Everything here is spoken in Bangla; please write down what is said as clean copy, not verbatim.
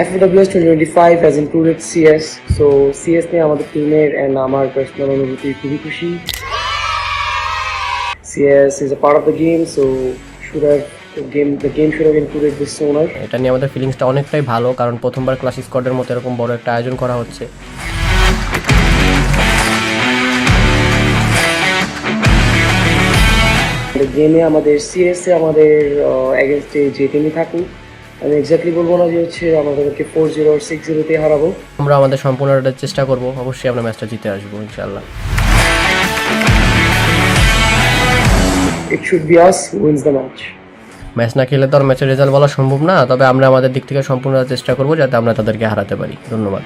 FWS 2025 has included CS. So CS নিয়ে আমাদের টিমের and আমার personal অনুভূতি খুবই খুশি. CS is a part of the game, so the game should have included this sooner. এটা নিয়ে আমাদের ফিলিংসটা অনেকটাই ভালো, কারণ প্রথমবার ক্লাস স্কোয়াডের মতো এরকম বড় একটা আয়োজন করা হচ্ছে। গেমে আমাদের সিএসএ আমাদের এগেনস্টে যে টিমই থাকুক, আমি এক্স্যাক্টলি বলবো না যে হচ্ছে আমাদেরকে 4-0 or 6-0 হারাবো। আমরা আমাদের সম্পূর্ণটা চেষ্টা করব, অবশ্যই আমরা ম্যাচটা জিতে আসবো ইনশাআল্লাহ। It should be us who wins the match. Match না খেলে তো আর ম্যাচের রেজাল্ট বলা সম্ভব না, তবে আমরা আমাদের দিক থেকে সম্পূর্ণ চেষ্টা করব যাতে আমরা তাদেরকে হারাতে পারি। ধন্যবাদ।